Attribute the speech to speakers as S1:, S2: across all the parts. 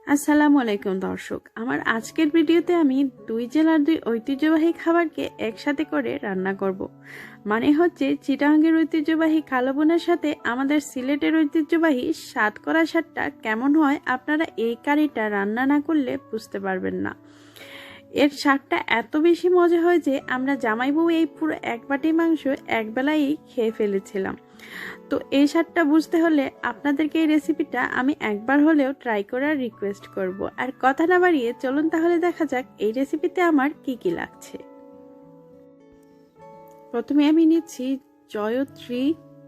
S1: আসসালামু আলাইকুম দর্শক, আমার আজকের ভিডিওতে আমি দুই জেলার দুই ঐতিহ্যবাহী খাবারকে একসাথে করে রান্না করব। মানে হচ্ছে চিটাগাংয়ের ঐতিহ্যবাহী কালাভুনার সাথে আমাদের সিলেটের ঐতিহ্যবাহী সাতকরা স্বাদটা কেমন হয় আপনারা এই কারিটা রান্না না করলে বুঝতে পারবেন না। এর স্বাদটা এত বেশি মজা হয় যে আমরা জামাই বউ এই পুরো এক বাটি মাংস একবেলাই খেয়ে ফেলেছিলাম। তো এই স্বাদটা বুঝতে হলে আপনাদেরকে এই রেসিপিটা আমি একবার হলেও ট্রাই করার রিকোয়েস্ট করব। আর কথা না বাড়িয়ে চলুন তাহলে দেখা যাক এই রেসিপিতে আমার কি কি লাগছে। প্রথমে আমি নিচ্ছি জয়ত্রী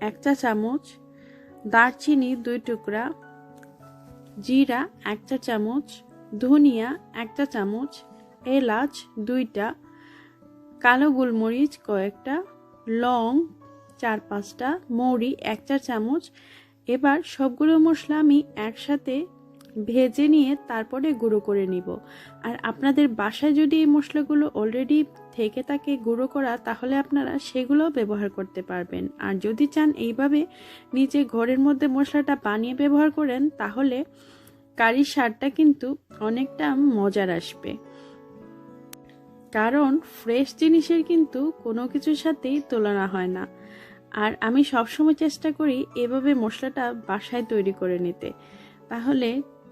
S1: 1 চা চামচ, দারচিনি 2 টুকরা, জিরা 1 চা চামচ, ধনিয়া 1 চা চামচ, এলাচ 2টা, কালো গোলমরিচ কয়েকটা, লং 4-5টা, মৌরি 1 চা চামচ। এবার সবগুলো মশলা আমি একসাথে ভেজে নিয়ে তারপরে গুঁড়ো করে নিব। আর আপনাদের বাসায় যদি এই মশলাগুলো অলরেডি থেকে থাকে গুঁড়ো করা, তাহলে আপনারা সেগুলো ব্যবহার করতে পারবেন। আর যদি চান এইভাবে নিজে ঘরের মধ্যে মশলাটা বানিয়ে ব্যবহার করেন, তাহলে কারির স্বাদটা কিন্তু অনেকটা মজার আসবে। কারণ ফ্রেশ জিনিসের কিন্তু কোনো কিছুর সাথেই তুলনা হয় না। আর আমি সবসময় চেষ্টা করি এভাবে মশলাটা বাসায় তৈরি করে নিতে, তাহলে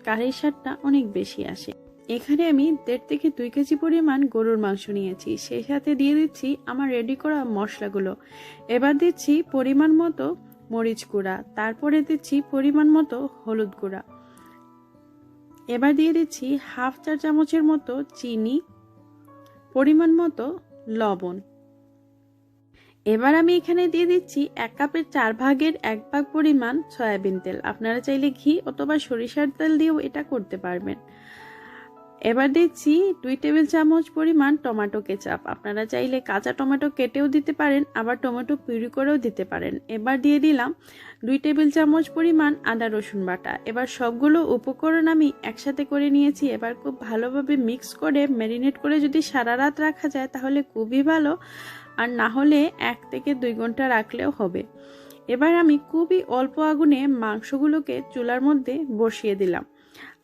S1: কারির স্বাদটা অনেক বেশি আসে। এখানে আমি 1.5 থেকে 2 কেজি পরিমাণ গরুর মাংস নিয়েছি, সেই সাথে দিয়ে দিচ্ছি আমার রেডি করা মশলাগুলো। এবার দিচ্ছি পরিমাণ মতো মরিচ গুঁড়া, তারপরে দিচ্ছি পরিমাণ মতো হলুদ গুঁড়া, এবার দিয়ে দিচ্ছি 1/2 চা চামচের মতো চিনি, পরিমাণ মতো লবণ। এবার আমি এখানে দিয়ে দিচ্ছি 1 কাপের 4 ভাগের 1 ভাগ পরিমাণ সয়াবিন তেল। আপনারা চাইলে ঘি অথবা সরিষার তেল দিয়েও এটা করতে পারবেন। এবার দিচ্ছি 2 টেবিল চামচ পরিমাণ টমেটো কেচাপ। আপনারা চাইলে কাঁচা টমেটো কেটেও দিতে পারেন, আবার টমেটো পিউরি করেও দিতে পারেন। এবার দিয়ে দিলাম 2 টেবিল চামচ পরিমাণ আদা রসুন বাটা। এবার সবগুলো উপকরণ আমি একসাথে করে নিয়েছি। এবার খুব ভালোভাবে মিক্স করে ম্যারিনেট করে যদি সারা রাত রাখা যায় তাহলে খুবই ভালো, আর না হলে 1 থেকে 2 ঘন্টা রাখলেও হবে। এবার আমি খুবই অল্প আগুনে মাংসগুলোকে চুলার মধ্যে বসিয়ে দিলাম।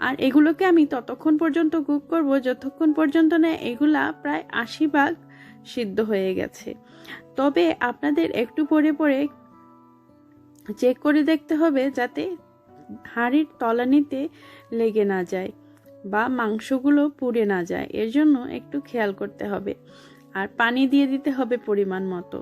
S1: আর এগুলোকে আমি ততক্ষণ পর্যন্ত কুক করব যতক্ষণ পর্যন্ত না এগুলা প্রায় 80% সিদ্ধ হয়ে গেছে। তবে আপনাদের একটু পরে পরে চেক করে দেখতে হবে যাতে হাঁড়ির তলানিতে লেগে না যায় বা মাংসগুলো পুড়ে না যায়, এর জন্য একটু খেয়াল করতে হবে। আর পানি দিয়ে দিতে হবে পরিমাণ মতো।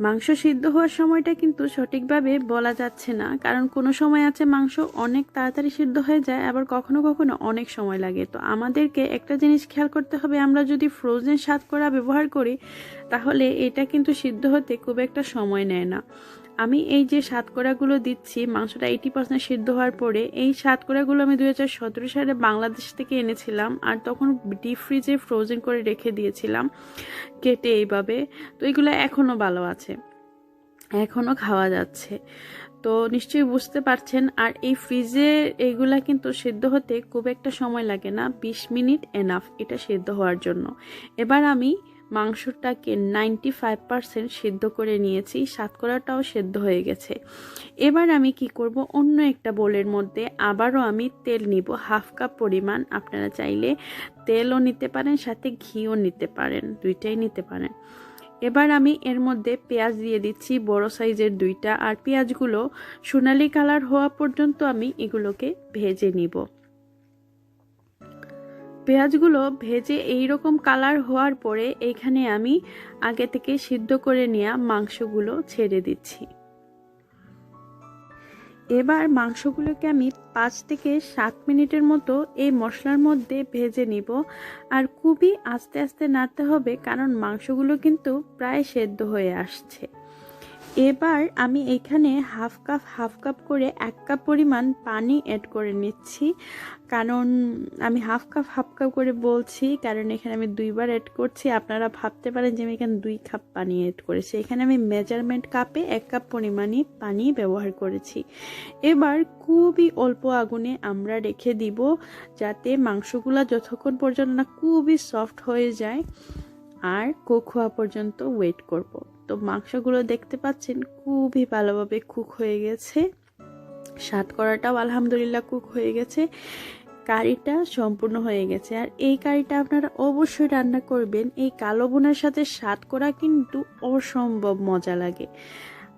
S1: মাংস সিদ্ধ হওয়ার সময়টা কিন্তু সঠিকভাবে বলা যাচ্ছে না, কারণ কোনো সময় আছে মাংস অনেক তাড়াতাড়ি সিদ্ধ হয়ে যায়, আবার কখনো কখনো অনেক সময় লাগে। তো আমাদেরকে একটা জিনিস খেয়াল করতে হবে, আমরা যদি ফ্রোজেন সাতকরা ব্যবহার করি তাহলে এটা কিন্তু সিদ্ধ হতে খুব একটা সময় নেয় না। আমি এই যে সাতকরাগুলো দিচ্ছি মাংসটা 80% সিদ্ধ হওয়ার পরে, এই সাতকরাগুলো আমি 2017 সালে বাংলাদেশ থেকে এনেছিলাম, আর তখন ডিপ ফ্রিজে ফ্রোজেন করে রেখে দিয়েছিলাম কেটে এইভাবে। তো এগুলো এখনও ভালো আছে, এখনও খাওয়া যাচ্ছে। তো নিশ্চয়ই বুঝতে পারছেন। আর এই ফ্রিজে এইগুলা কিন্তু সিদ্ধ হতে খুব একটা সময় লাগে না, 20 মিনিট এনাফ এটা সিদ্ধ হওয়ার জন্য। এবার আমি মাংসটাকে 95% সিদ্ধ করে নিয়েছি, সাতকরাটাও সিদ্ধ হয়ে গেছে। এবার আমি কি করব, অন্য একটা বোলের মধ্যে আবারও আমি তেল নিব 1/2 কাপ পরিমাণ। আপনারা চাইলে তেলও নিতে পারেন, সাথে ঘিও নিতে পারেন, দুইটাই নিতে পারেন। এবার আমি এর মধ্যে পেঁয়াজ দিয়ে দিচ্ছি, বড় সাইজের 2টা। আর পেঁয়াজগুলো সোনালি কালার হওয়া পর্যন্ত আমি এগুলোকে ভেজে নিব। পেঁয়াজগুলো ভেজে এইরকম কালার হওয়ার পরে এখানে আমি আগে থেকে সিদ্ধ করে নেওয়া মাংসগুলো ছেড়ে দিচ্ছি। এবার মাংসগুলোকে আমি 5 থেকে 7 মিনিটের মতো এই মশলার মধ্যে ভেজে নিব। আর খুবই আস্তে আস্তে নাড়তে হবে, কারণ মাংসগুলো কিন্তু প্রায় সেদ্ধ হয়ে আসছে। এবার আমি এখানে হাফ কাপ করে 1 কাপ পরিমাণ পানি অ্যাড করে নিচ্ছি। কারণ আমি হাফ কাপ করে বলছি, কারণ এখানে আমি 2বার অ্যাড করছি। আপনারা ভাবতে পারেন যে আমি এখানে 2 কাপ পানি অ্যাড করেছি, এখানে আমি মেজারমেন্ট কাপে 1 কাপ পরিমাণই পানি ব্যবহার করেছি। এবার খুবই অল্প আগুনে আমরা রেখে দিব, যাতে মাংসগুলো যতক্ষণ পর্যন্ত না খুবই সফট হয়ে যায়, আর কুক হওয়া পর্যন্ত ওয়েট করব। তো মাংসগুলো দেখতে পাচ্ছেন খুবই ভালোভাবে কুক হয়ে গেছে। সাতকরাটাও আলহামদুলিল্লাহ কুক হয়ে গেছে, কারিটা সম্পূর্ণ হয়ে গেছে। আর এই কারিটা আপনারা অবশ্যই রান্না করবেন। এই কালো বোনার সাথে সাতকরা কিন্তু অসম্ভব মজা লাগে।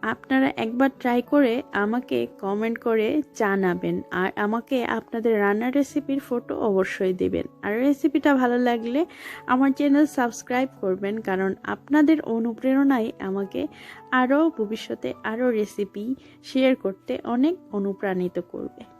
S1: আপনারা একবার ট্রাই করে আমাকে কমেন্ট করে জানাবেন, আর আমাকে আপনাদের রান্নার রেসিপির ফটো অবশ্যই দিবেন। আর রেসিপিটা ভালো লাগলে আমার চ্যানেল সাবস্ক্রাইব করবেন, কারণ আপনাদের অনুপ্রেরণাই আমাকে ভবিষ্যতে আরও রেসিপি শেয়ার করতে অনেক অনুপ্রাণিত করবে।